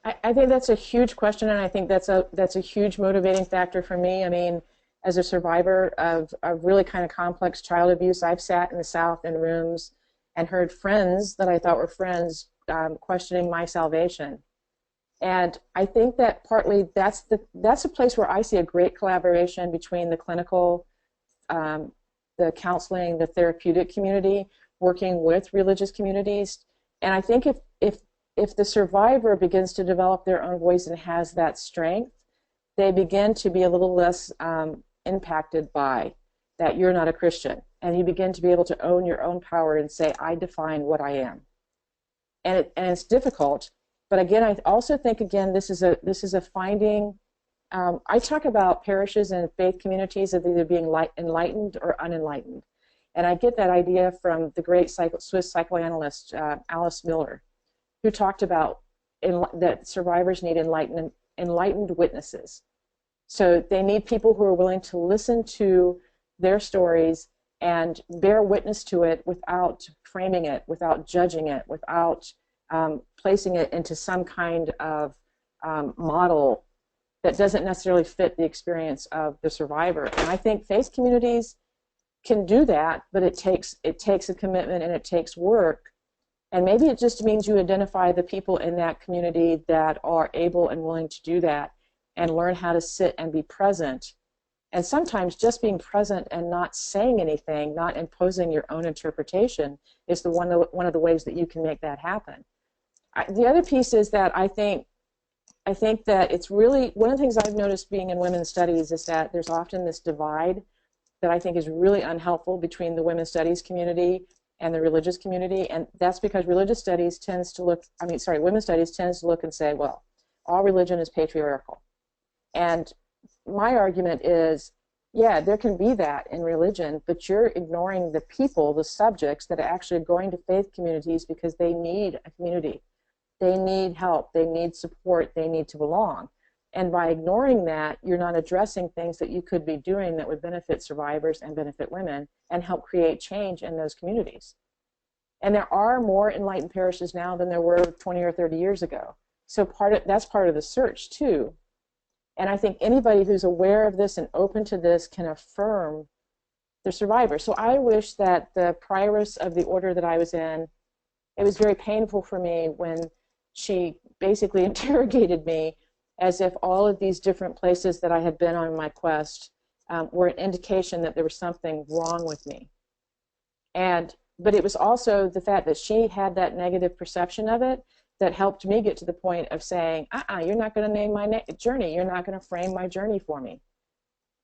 I think that's a huge question, and I think that's a huge motivating factor for me. I mean, as a survivor of really kind of complex child abuse, I've sat in the South in rooms and heard friends that I thought were friends questioning my salvation. And I think that partly that's a place where I see a great collaboration between the clinical, the counseling, the therapeutic community, working with religious communities. And I think if the survivor begins to develop their own voice and has that strength, they begin to be a little less impacted by that you're not a Christian. And you begin to be able to own your own power and say, I define what I am. And it's difficult. But again, I also think, again, this is a finding. I talk about parishes and faith communities of either being enlightened or unenlightened. And I get that idea from the great Swiss psychoanalyst Alice Miller, who talked about that survivors need enlightened witnesses. So they need people who are willing to listen to their stories and bear witness to it without framing it, without judging it, without placing it into some kind of model that doesn't necessarily fit the experience of the survivor. And I think faith communities can do that, but it takes a commitment and it takes work. And maybe it just means you identify the people in that community that are able and willing to do that and learn how to sit and be present. And sometimes just being present and not saying anything, not imposing your own interpretation, is one of the ways that you can make that happen. The other piece is that I think that it's really, one of the things I've noticed being in women's studies is that there's often this divide that I think is really unhelpful between the women's studies community and the religious community. And that's because women's studies tends to look and say, well, all religion is patriarchal. And my argument is, yeah, there can be that in religion, but you're ignoring the people, the subjects that are actually going to faith communities because they need a community. They need help, they need support, they need to belong. And by ignoring that, you're not addressing things that you could be doing that would benefit survivors and benefit women and help create change in those communities. And there are more enlightened parishes now than there were 20 or 30 years ago. So that's part of the search too. And I think anybody who's aware of this and open to this can affirm the survivor. So I wish that the prioress of the order that I was in, it was very painful for me when she basically interrogated me as if all of these different places that I had been on my quest were an indication that there was something wrong with me. But it was also the fact that she had that negative perception of it that helped me get to the point of saying, you're not going to name my journey. You're not going to frame my journey for me.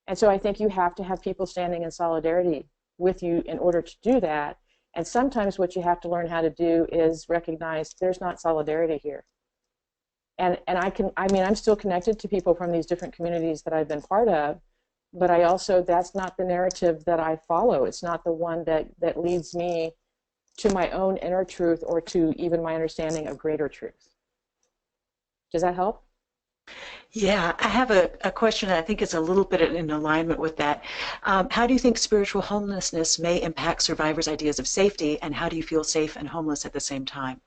And so I think you have to have people standing in solidarity with you in order to do that. And sometimes what you have to learn how to do is recognize there's not solidarity here. And I'm still connected to people from these different communities that I've been part of, but that's not the narrative that I follow. It's not the one that leads me to my own inner truth or to even my understanding of greater truth. Does that help? Yeah, I have a question that I think is a little bit in alignment with that. How do you think spiritual homelessness may impact survivors' ideas of safety, and how do you feel safe and homeless at the same time?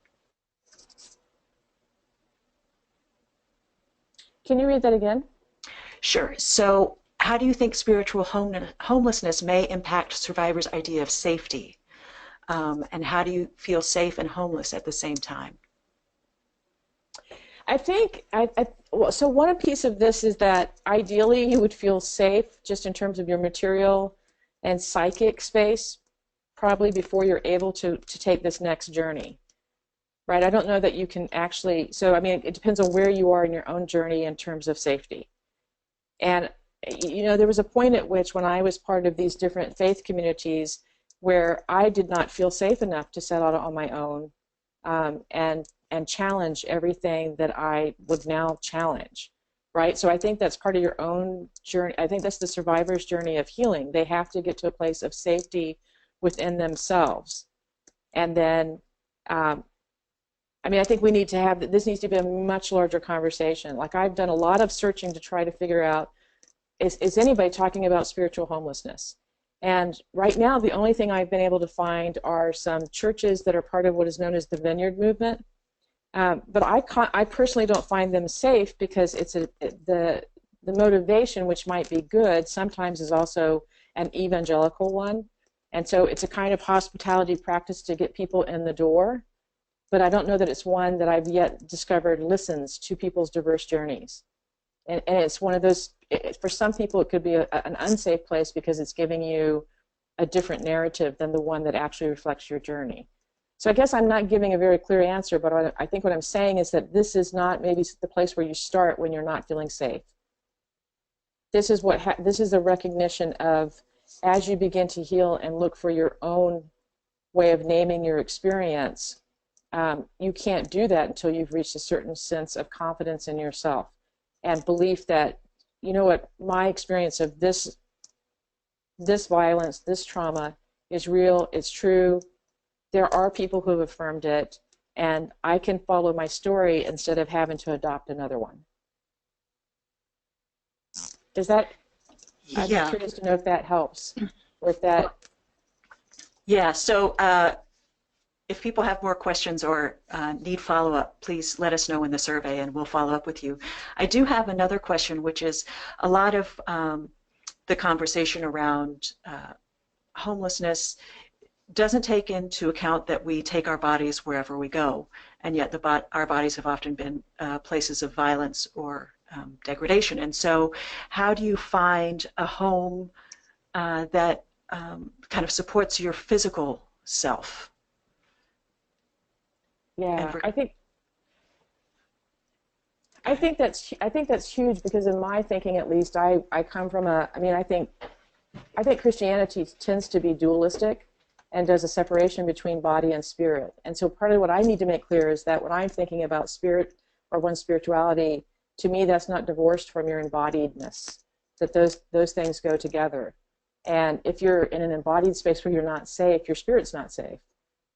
Can you read that again? Sure. So how do you think spiritual homelessness may impact survivors' idea of safety? And how do you feel safe and homeless at the same time? I think, so one piece of this is that ideally you would feel safe just in terms of your material and psychic space, probably before you're able to take this next journey, right? I don't know that you can actually, it depends on where you are in your own journey in terms of safety. And, there was a point at which when I was part of these different faith communities where I did not feel safe enough to set out on my own and challenge everything that I would now challenge, right? So I think that's part of your own journey. I think that's the survivor's journey of healing. They have to get to a place of safety within themselves. And then, I think this needs to be a much larger conversation. Like I've done a lot of searching to try to figure out, is anybody talking about spiritual homelessness? And right now, the only thing I've been able to find are some churches that are part of what is known as the Vineyard Movement. But I personally don't find them safe because the motivation, which might be good, sometimes is also an evangelical one. And so it's a kind of hospitality practice to get people in the door. But I don't know that it's one that I've yet discovered listens to people's diverse journeys. And it's one of those, for some people it could be an unsafe place because it's giving you a different narrative than the one that actually reflects your journey. So I guess I'm not giving a very clear answer, but I think what I'm saying is that this is not maybe the place where you start when you're not feeling safe. This is a recognition of, as you begin to heal and look for your own way of naming your experience, you can't do that until you've reached a certain sense of confidence in yourself and belief that, my experience of this violence, this trauma is real, it's true. There are people who have affirmed it, and I can follow my story instead of having to adopt another one. Does that? I'm curious to know if that helps, or if that. Yeah. So if people have more questions or need follow-up, please let us know in the survey and we'll follow up with you. I do have another question, which is a lot of the conversation around homelessness doesn't take into account that we take our bodies wherever we go, and yet our bodies have often been places of violence or degradation. And so how do you find a home that kind of supports your physical self? Yeah, I think that's huge, because in my thinking, at least, I come from I think Christianity tends to be dualistic and does a separation between body and spirit. And so part of what I need to make clear is that when I'm thinking about spirit or one's spirituality, to me that's not divorced from your embodiedness, that those things go together. And if you're in an embodied space where you're not safe, your spirit's not safe.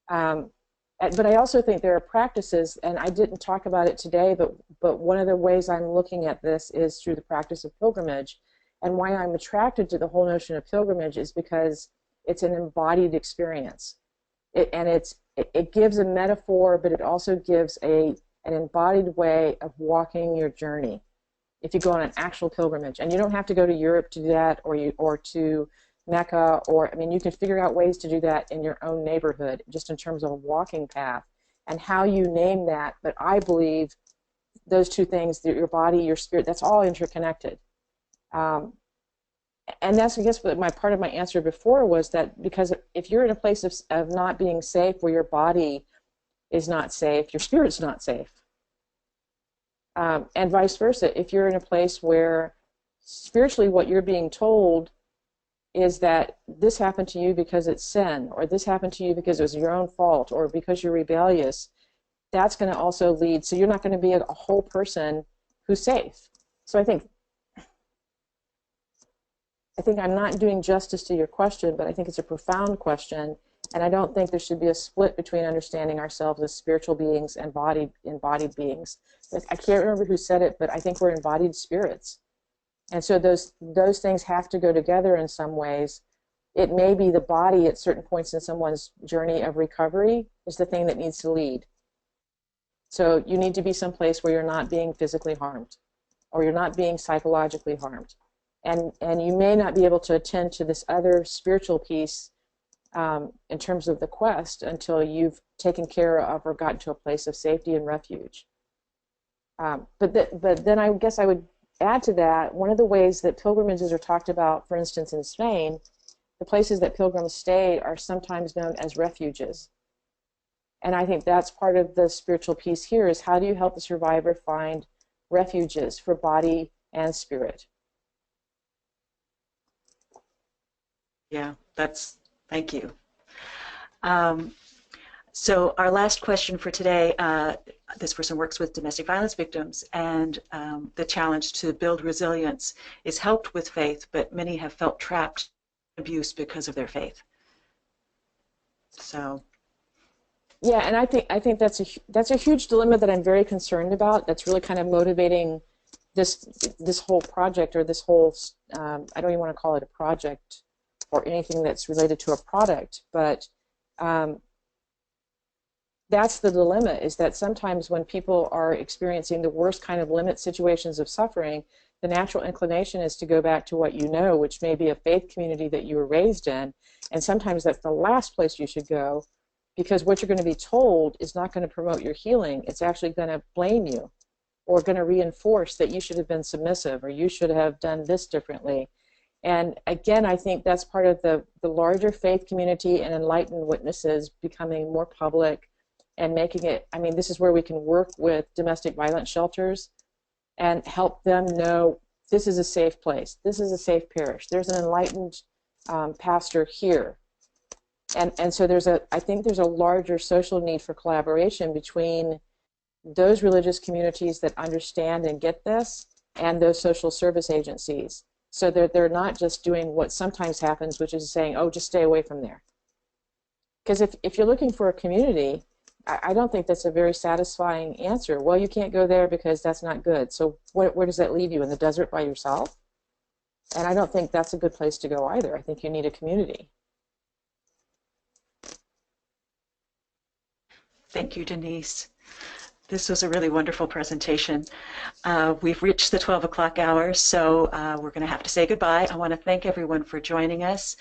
But I also think there are practices, and I didn't talk about it today, but one of the ways I'm looking at this is through the practice of pilgrimage. And why I'm attracted to the whole notion of pilgrimage is because it's an embodied experience. It gives a metaphor, but it also gives an embodied way of walking your journey. If you go on an actual pilgrimage, and you don't have to go to Europe to do that, or to Mecca, or you can figure out ways to do that in your own neighborhood, just in terms of a walking path and how you name that. But I believe those two things, your body, your spirit, that's all interconnected. And that's, I guess, what part of my answer before was that, because if you're in a place of not being safe, where your body is not safe, your spirit's not safe. And vice versa, if you're in a place where spiritually what you're being told is that this happened to you because it's sin, or this happened to you because it was your own fault, or because you're rebellious, that's going to also lead, so you're not going to be a whole person who's safe. So I think I'm not doing justice to your question, but I think it's a profound question, and I don't think there should be a split between understanding ourselves as spiritual beings and embodied beings. I can't remember who said it, but I think we're embodied spirits. And so those things have to go together in some ways. It may be the body at certain points in someone's journey of recovery is the thing that needs to lead. So you need to be someplace where you're not being physically harmed, or you're not being psychologically harmed. And you may not be able to attend to this other spiritual piece in terms of the quest until you've taken care of or gotten to a place of safety and refuge. But then I guess I would add to that, one of the ways that pilgrimages are talked about, for instance, in Spain, the places that pilgrims stay are sometimes known as refuges. And I think that's part of the spiritual piece here, is how do you help the survivor find refuges for body and spirit? Yeah, thank you. So our last question for today, this person works with domestic violence victims, and the challenge to build resilience is helped with faith, but many have felt trapped in abuse because of their faith. So. Yeah, and I think that's a huge dilemma that I'm very concerned about. That's really kind of motivating this whole project, or this whole I don't even want to call it a project or anything that's related to a product, but that's the dilemma, is that sometimes when people are experiencing the worst kind of limit situations of suffering, the natural inclination is to go back to what you know, which may be a faith community that you were raised in, and sometimes that's the last place you should go, because what you're going to be told is not going to promote your healing. It's actually going to blame you, or going to reinforce that you should have been submissive, or you should have done this differently. And again, I think that's part of the larger faith community and enlightened witnesses becoming more public and making it, this is where we can work with domestic violence shelters and help them know this is a safe place, this is a safe parish, there's an enlightened pastor here. And so I think there's a larger social need for collaboration between those religious communities that understand and get this, and those social service agencies, so that they're not just doing what sometimes happens, which is saying, oh, just stay away from there. Because if you're looking for a community, I don't think that's a very satisfying answer. Well, you can't go there because that's not good. So where does that leave you? In the desert by yourself? And I don't think that's a good place to go either. I think you need a community. Thank you, Denise. This was a really wonderful presentation. We've reached the 12 o'clock hour, so we're going to have to say goodbye. I want to thank everyone for joining us.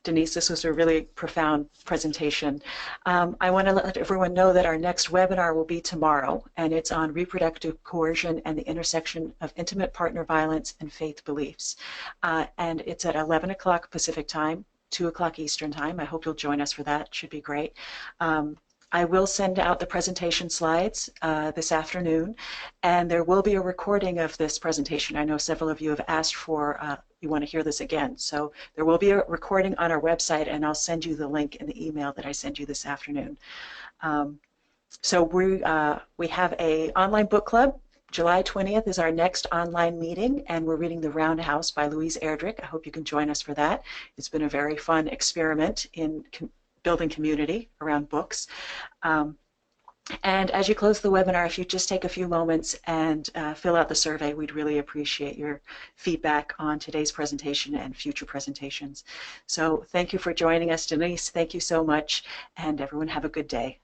Denise, this was a really profound presentation. I want to let everyone know that our next webinar will be tomorrow, and it's on reproductive coercion and the intersection of intimate partner violence and faith beliefs. And it's at 11 o'clock Pacific time, 2 o'clock Eastern time. I hope you'll join us for that. It should be great. I will send out the presentation slides this afternoon, and there will be a recording of this presentation. I know several of you have asked for, you want to hear this again. So there will be a recording on our website, and I'll send you the link in the email that I send you this afternoon. So we have an online book club. July 20th is our next online meeting, and we're reading The Roundhouse by Louise Erdrich. I hope you can join us for that. It's been a very fun experiment in building community around books. And as you close the webinar, if you just take a few moments and fill out the survey, we'd really appreciate your feedback on today's presentation and future presentations. So thank you for joining us, Denise. Thank you so much, and everyone have a good day.